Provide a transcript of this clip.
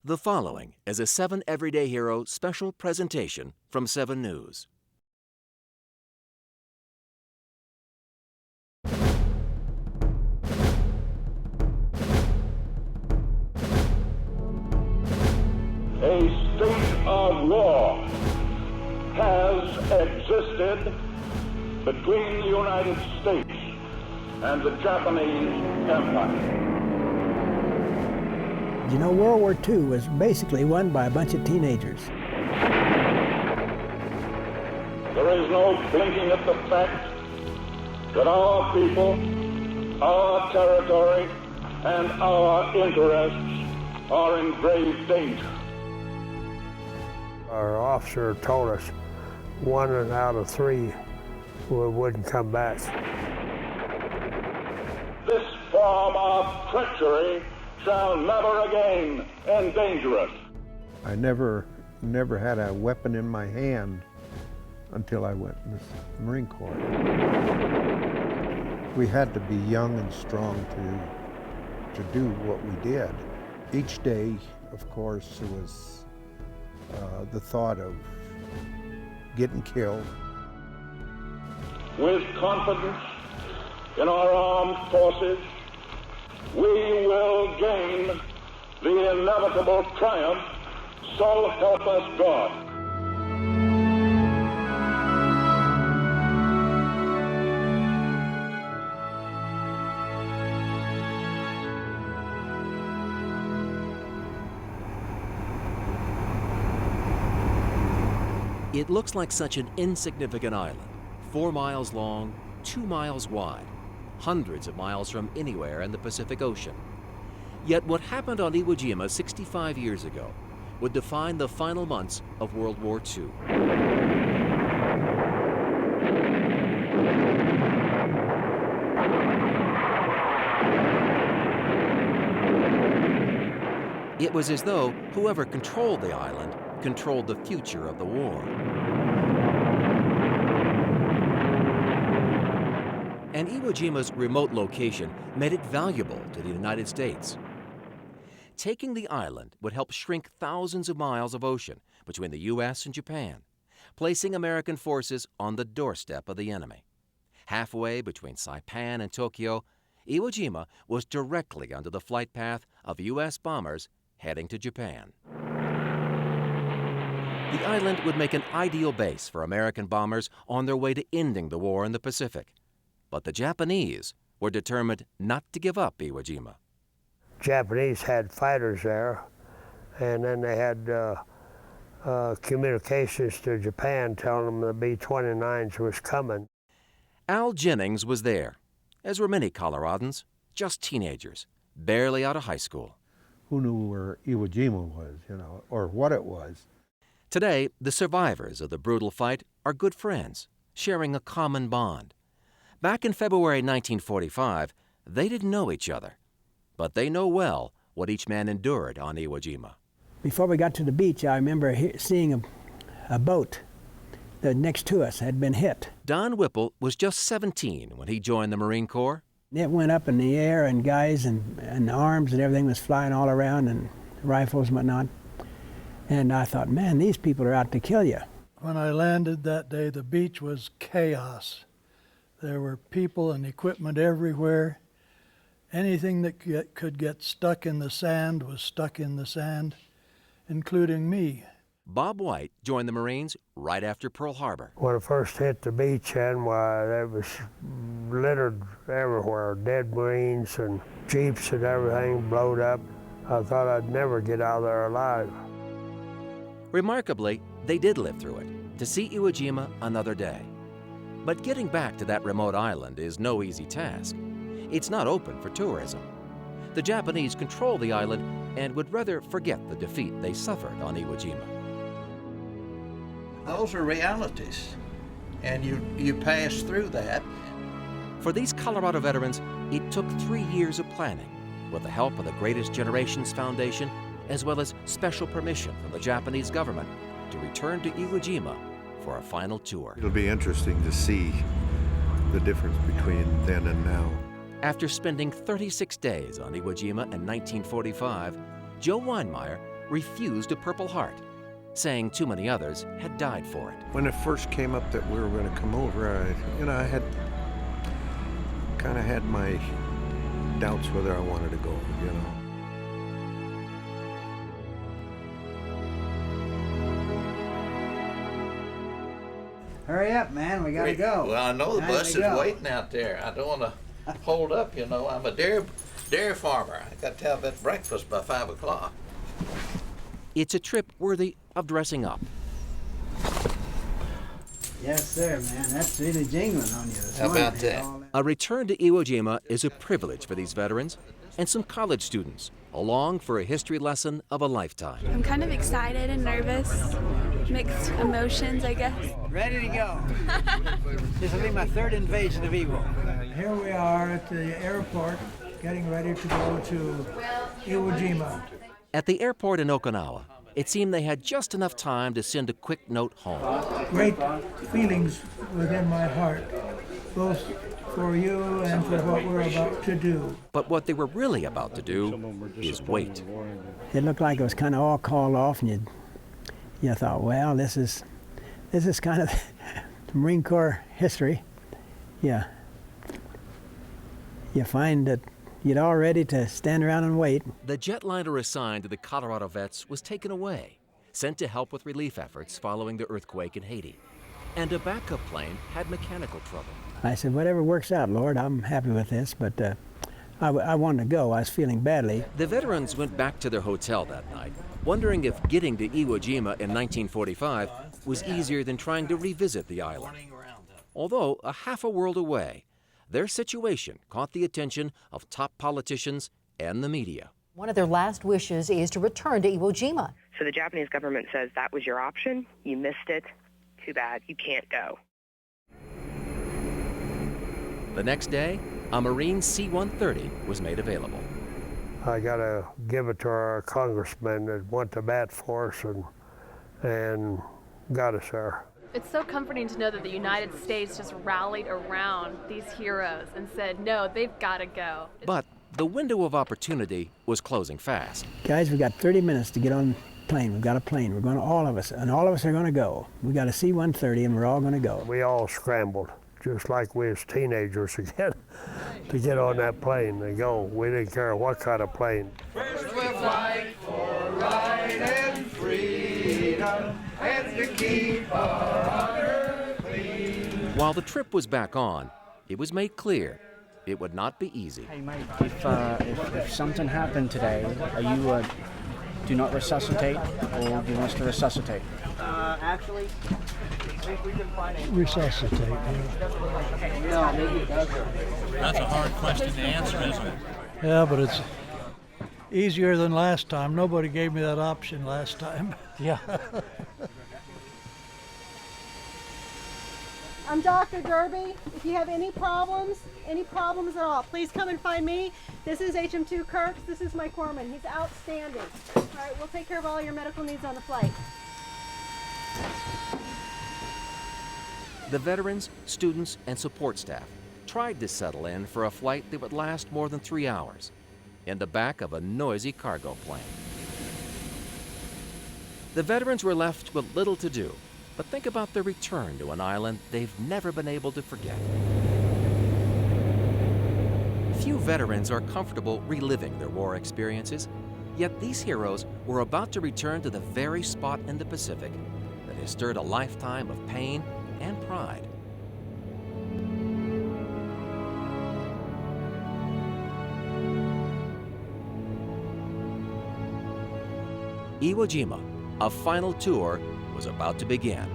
The following is a 7 Everyday Hero special presentation from 7 News. A state of war has existed between the United States and the Japanese Empire. You know, World War II was basically won by a bunch of teenagers. There is no blinking at the fact that our people, our territory, and our interests are in grave danger. Our officer told us 1 out of 3 wouldn't come back. This form of treachery shall never again endanger us. I never had a weapon in my hand until I went in the Marine Corps. We had to be young and strong to do what we did. Each day, of course, was the thought of getting killed. With confidence in our armed forces, we will gain the inevitable triumph, so help us God. It looks like such an insignificant island, 4 miles long, 2 miles wide, hundreds of miles from anywhere in the Pacific Ocean. Yet what happened on Iwo Jima 65 years ago would define the final months of World War II. It was as though whoever controlled the island controlled the future of the war. And Iwo Jima's remote location made it valuable to the United States. Taking the island would help shrink thousands of miles of ocean between the U.S. and Japan, placing American forces on the doorstep of the enemy. Halfway between Saipan and Tokyo, Iwo Jima was directly under the flight path of U.S. bombers heading to Japan. The island would make an ideal base for American bombers on their way to ending the war in the Pacific. But the Japanese were determined not to give up Iwo Jima. Japanese had fighters there, and then they had communications to Japan telling them the B-29s was coming. Al Jennings was there, as were many Coloradans, just teenagers, barely out of high school. Who knew where Iwo Jima was, or what it was? Today, the survivors of the brutal fight are good friends, sharing a common bond. Back in February 1945, they didn't know each other, but they know well what each man endured on Iwo Jima. Before we got to the beach, I remember seeing a boat that next to us had been hit. Don Whipple was just 17 when he joined the Marine Corps. It went up in the air, and guys and arms and everything was flying all around, and rifles and whatnot. And I thought, man, these people are out to kill you. When I landed that day, the beach was chaos. There were people and equipment everywhere. Anything that could get stuck in the sand was stuck in the sand, including me. Bob White joined the Marines right after Pearl Harbor. When I first hit the beach, and it was littered everywhere, dead Marines and Jeeps and everything blowed up. I thought I'd never get out of there alive. Remarkably, they did live through it, to see Iwo Jima another day. But getting back to that remote island is no easy task. It's not open for tourism. The Japanese control the island and would rather forget the defeat they suffered on Iwo Jima. Those are realities, and you pass through that. For these Colorado veterans, it took 3 years of planning, with the help of the Greatest Generations Foundation, as well as special permission from the Japanese government to return to Iwo Jima for a final tour. It'll be interesting to see the difference between then and now. After spending 36 days on Iwo Jima in 1945, Joe Weinmeier refused a Purple Heart, saying too many others had died for it. When it first came up that we were going to come over, I had kind of had my doubts whether I wanted to go, Hurry up, man, we gotta go. Well, I know the Time bus to is go. waiting out there. I don't want to hold up, you know. I'm a dairy farmer. I got to have that breakfast by 5 o'clock. It's a trip worthy of dressing up. Yes, sir, man, that's really jingling on you this How morning. about that? All A return to Iwo Jima is a privilege for these veterans and some college students, along for a history lesson of a lifetime. I'm kind of excited and nervous, mixed emotions, I guess. Ready to go. This will be my third invasion of Iwo. Here we are at the airport, getting ready to go to Iwo Jima. At the airport in Okinawa, it seemed they had just enough time to send a quick note home. Great feelings within my heart, both for you and for what we're about to do. But what they were really about to do is wait. It looked like it was kind of all called off, and you thought, well, this is kind of Marine Corps history. Yeah. You find that you're all ready to stand around and wait. The jetliner assigned to the Colorado vets was taken away, sent to help with relief efforts following the earthquake in Haiti. And a backup plane had mechanical trouble. I said, whatever works out, Lord, I'm happy with this, but I wanted to go. I was feeling badly. The veterans went back to their hotel that night, wondering if getting to Iwo Jima in 1945 was easier than trying to revisit the island. Although a half a world away, their situation caught the attention of top politicians and the media. One of their last wishes is to return to Iwo Jima. So the Japanese government says that was your option. You missed it. Too bad. You can't go. The next day, a Marine C-130 was made available. I got to give it to our congressman that went to bat for us and got us there. It's so comforting to know that the United States just rallied around these heroes and said, no, they've got to go. But the window of opportunity was closing fast. Guys, we got 30 minutes to get on the plane. We've got a plane. We're going to, all of us, and all of us are going to go. We got a C-130, and we're all going to go. We all scrambled, just like we as teenagers again, to get on that plane and go. We didn't care what kind of plane. First we'll fight for right and freedom, and to keep our honor clean. While the trip was back on, it was made clear it would not be easy. Hey mate, if something happened today, are you do not resuscitate, or do you want us to resuscitate? Actually, we can find it. Resuscitate. No, maybe it doesn't. That's a hard question to answer, isn't it? Yeah, but it's easier than last time. Nobody gave me that option last time. Yeah. I'm Dr. Derby. If you have any problems at all, please come and find me. This is HM2 Kirk. This is my corpsman. He's outstanding. All right, we'll take care of all your medical needs on the flight. The veterans, students, and support staff tried to settle in for a flight that would last more than 3 hours in the back of a noisy cargo plane. The veterans were left with little to do, but think about their return to an island they've never been able to forget. Few veterans are comfortable reliving their war experiences, yet these heroes were about to return to the very spot in the Pacific that has stirred a lifetime of pain and pride. Iwo Jima, a final tour was about to begin.